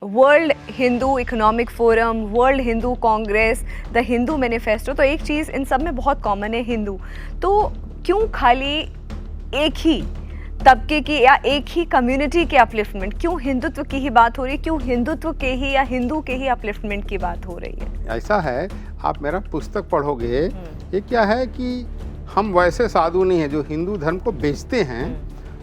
World Hindu economic forum, world Hindu Congress, the Hindu manifesto, तो एक चीज़ इन सब में बहुत कॉमन है, हिंदू। तो क्यों खाली एक ही तबके की या एक ही कम्युनिटी के अपलिफ्टमेंट, क्यों हिंदुत्व की ही बात हो रही है, क्यों हिंदुत्व के ही या हिंदू के ही अपलिफ्टमेंट की बात हो रही है? ऐसा है, आप मेरा पुस्तक पढ़ोगे, ये क्या है कि हम वैसे साधु नहीं हैं जो हिंदू धर्म को बेचते हैं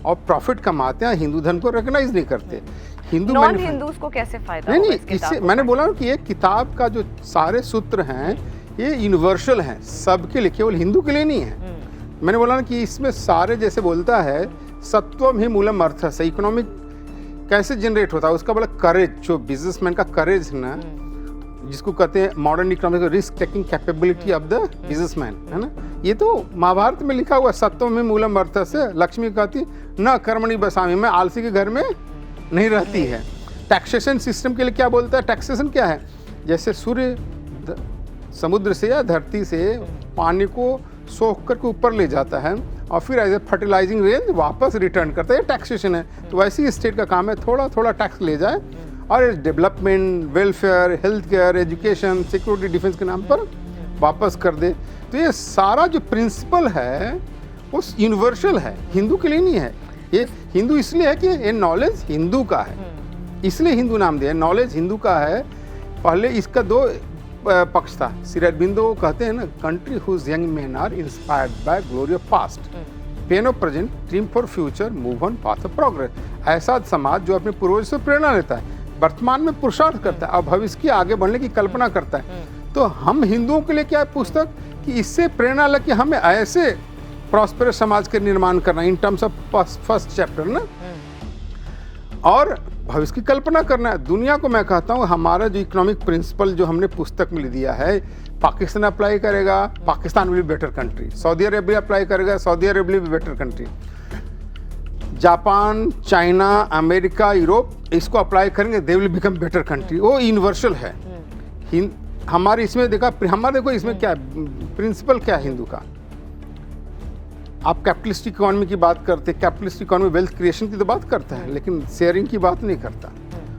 और प्रॉफिट कमाते हैं, हिंदू धर्म को रिकॉग्नाइज नहीं करते। हिंदू नॉन हिंदूज को कैसे फायदा होगा नहीं, इस इससे किताब मैंने बोला कि ये किताब का जो सारे सूत्र हैं ये यूनिवर्सल हैं, सबके लिए, केवल हिंदू के लिए नहीं है। मैंने बोला ना कि इसमें सारे, जैसे बोलता है सत्वम ही मूलम अर्थस्य, इकोनॉमिक कैसे जनरेट होता है उसका बड़ा करेज, जो बिजनेसमैन का करेज है ना, जिसको कहते हैं modern economic risk taking capability of the businessman, है ना। ये तो महाभारत में लिखा हुआ, सत्वम ही मूलम अर्थस्य। लक्ष्मी कहती न कर्मणि बसामि, मैं आलसी के घर में नहीं रहती है। टैक्सेशन सिस्टम के लिए क्या बोलता है? टैक्सेशन क्या है? जैसे सूर्य समुद्र से या धरती से पानी को सोख करके ऊपर ले जाता है और फिर एज ए फर्टिलाइजिंग रेंज वापस रिटर्न करता है, ये टैक्सेशन है। तो वैसे ही स्टेट का काम है, थोड़ा थोड़ा टैक्स ले जाए और development, welfare, health care, education, security, defence के नाम पर वापस कर दे। तो ये सारा जो प्रिंसिपल है वो यूनिवर्सल है, हिंदू के लिए नहीं है। ये हिंदू इसलिए है कि ये नॉलेज हिंदू का है, इसलिए हिंदू नाम दिया है। नॉलेज हिंदू का है। पहले इसका दो पक्ष था। श्री अरबिंदो कहते हैं ना, country whose young men are inspired by glory of past, pain of present, dream for future, move on path of progress. ऐसा समाज जो अपने पूर्वज से प्रेरणा लेता है, वर्तमान में पुरुषार्थ करता है और भविष्य की आगे बढ़ने की कल्पना करता है। तो हम हिंदुओं के लिए क्या है पुस्तक कि इससे प्रेरणा लगे कि हमें ऐसे प्रॉस्पेरस समाज के निर्माण करना, in terms of first chapter ना, और भविष्य की कल्पना करना है। दुनिया को मैं कहता हूँ हमारा जो इकोनॉमिक प्रिंसिपल जो हमने पुस्तक में दिया है, पाकिस्तान अप्लाई करेगा, Pakistan will be better country. Saudi Arabia apply करेगा, Saudi Arabia will be better country. Japan, China, America, Europe इसको अप्लाई करेंगे, they will become better country. वो यूनिवर्सल है। हमारे इसमें देखो इसमें क्या प्रिंसिपल क्या है हिंदू का। आप कैपिटलिस्ट इकोनॉमी की बात करते, कैपिटलिस्ट इकोनॉमी वेल्थ क्रिएशन की तो बात करता है, लेकिन शेयरिंग की बात नहीं करता।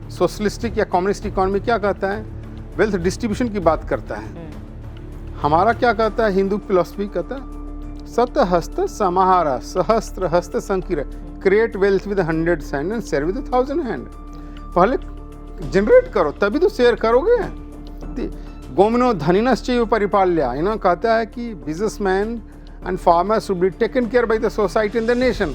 सोशलिस्टिक या कम्युनिस्ट इकोनॉमी क्या कहता है? वेल्थ डिस्ट्रीब्यूशन की बात करता है। हमारा क्या कहता है? हिंदू फिलॉसफी कहता है सत हस्त समाहारा सहस्त्र हस्त संकीर्ण, create wealth with 100 hand and share with 1000 hand. पहले जनरेट करो तभी तो शेयर करोगे। गोमनो धनिनश्चैव परिपाल्या, इन्होंने कहता है कि businessman and farmer should be taken care by the society and the nation.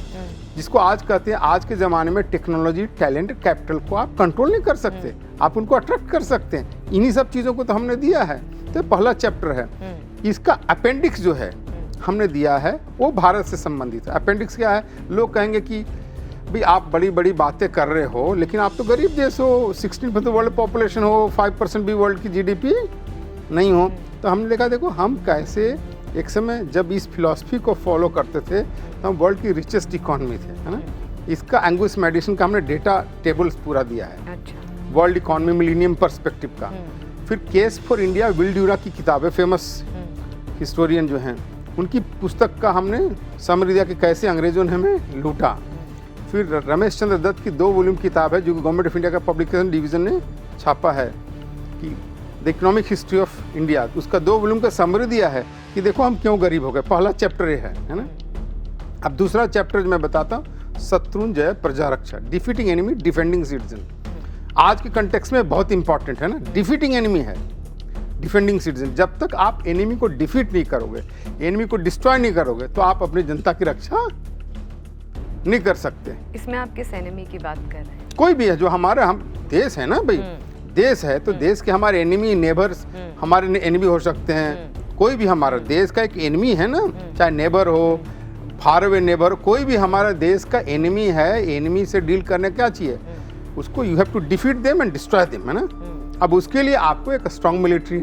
जिसको आज कहते हैं, आज के ज़माने में टेक्नोलॉजी, टैलेंट, कैपिटल को आप कंट्रोल नहीं कर सकते, आप उनको अट्रैक्ट कर सकते हैं। इन्हीं सब चीज़ों को तो हमने दिया है। तो पहला चैप्टर है। इसका अपेंडिक्स जो है हमने दिया है वो भारत से संबंधित है। अपेंडिक्स क्या है? लोग कहेंगे कि भाई आप बड़ी बड़ी बातें कर रहे हो, लेकिन आप तो गरीब देश हो, 16% वर्ल्ड पॉपुलेशन हो, 5% भी वर्ल्ड की जीडीपी नहीं हो। तो हमने देखा, देखो हम कैसे एक समय जब इस फिलॉसफी को फॉलो करते थे तो हम वर्ल्ड की रिचेस्ट इकोनॉमी थे, है ना। इसका एंगुस मेडिसन का हमने डेटा टेबल्स पूरा दिया है। अच्छा। वर्ल्ड इकोनॉमी मिलेनियम पर्सपेक्टिव का। फिर case for India, will dura की किताब है, फेमस हिस्टोरियन जो हैं, उनकी पुस्तक का हमने समरी दिया कि कैसे अंग्रेजों ने हमें लूटा। फिर रमेश चंद्र दत्त की 2 वॉल्यूम किताब है जो गवर्नमेंट ऑफ इंडिया का पब्लिकेशन डिवीज़न ने छापा है कि the economic history of India, उसका 2 वॉल्यूम का समरी दिया है कि देखो हम क्यों गरीब हो गए। पहला चैप्टर ये है ना। अब दूसरा चैप्टर जो मैं बताता हूँ, शत्रुंजय प्रजा रक्षा, डिफीटिंग एनिमी डिफेंडिंग सिटीजन। आज के कंटेक्स्ट में बहुत इंपॉर्टेंट है ना। डिफीटिंग एनिमी है, डिफेंडिंग सिटीजन। जब तक आप एनिमी को डिफीट नहीं करोगे, एनिमी को डिस्ट्रॉय नहीं करोगे, तो आप अपनी जनता की रक्षा नहीं कर सकते। इसमें आप किस एनिमी की बात कर रहे हैं? कोई भी है जो हमारा, हम देश है ना भाई, देश है तो देश के हमारे एनिमी, नेबर्स हमारे एनिमी हो सकते हैं। कोई भी हमारा देश का एक एनिमी है ना, चाहे नेबर हो, फार अवे नेबर, कोई भी हमारा देश का एनिमी है। एनिमी से डील करने क्या चाहिए उसको, you have to defeat them and destroy them, है ना। अब उसके लिए आपको एक स्ट्रॉन्ग मिलिट्री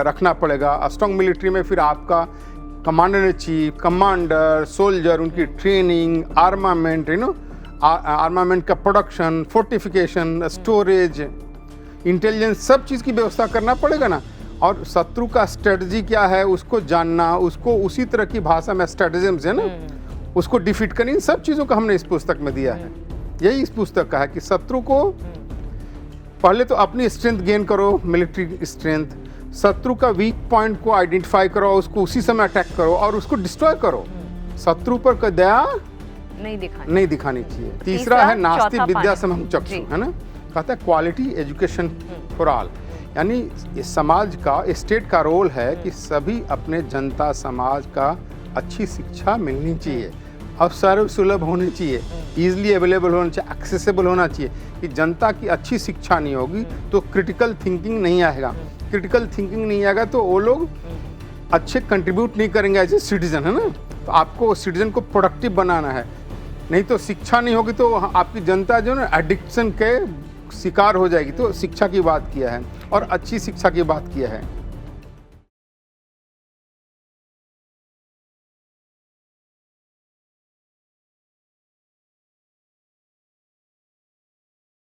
रखना पड़ेगा। स्ट्रॉन्ग मिलिट्री में फिर आपका commander in chief, commander, soldier, उनकी training, armament, you know, armament का प्रोडक्शन, फोर्टिफिकेशन, स्टोरेज, इंटेलिजेंस, सब चीज़ की व्यवस्था करना पड़ेगा ना। और शत्रु का स्ट्रेटजी क्या है उसको जानना, उसको उसी तरह की भाषा में स्ट्रेटजिम्स है ना, उसको डिफीट करनी, इन सब चीज़ों का हमने इस पुस्तक में दिया है। यही इस पुस्तक का है कि शत्रु को पहले तो अपनी स्ट्रेंथ गेन करो, मिलिट्री स्ट्रेंथ, शत्रु का वीक पॉइंट को आइडेंटिफाई करो, उसको उसी समय अटैक करो और उसको डिस्ट्रॉय करो। शत्रु पर कोई दया नहीं दिखानी चाहिए। तीसरा है नास्ति विद्या समम चक्षु, है ना, कहता है क्वालिटी एजुकेशन फॉर ऑल, यानी इस समाज का, स्टेट का रोल है कि सभी अपने जनता समाज का अच्छी शिक्षा मिलनी चाहिए और सर्वसुलभ होनी चाहिए, ईजिली अवेलेबल होना चाहिए, एक्सेसिबल होना चाहिए। कि जनता की अच्छी शिक्षा नहीं होगी तो क्रिटिकल थिंकिंग नहीं आएगा, क्रिटिकल थिंकिंग नहीं आएगा तो वो लोग अच्छे कंट्रीब्यूट नहीं करेंगे एज ए सिटीजन, है ना। तो आपको सिटीजन को प्रोडक्टिव बनाना है, नहीं तो शिक्षा नहीं होगी तो आपकी जनता जो है एडिक्शन के शिकार हो जाएगी। तो शिक्षा की बात किया है और अच्छी शिक्षा की बात किया है।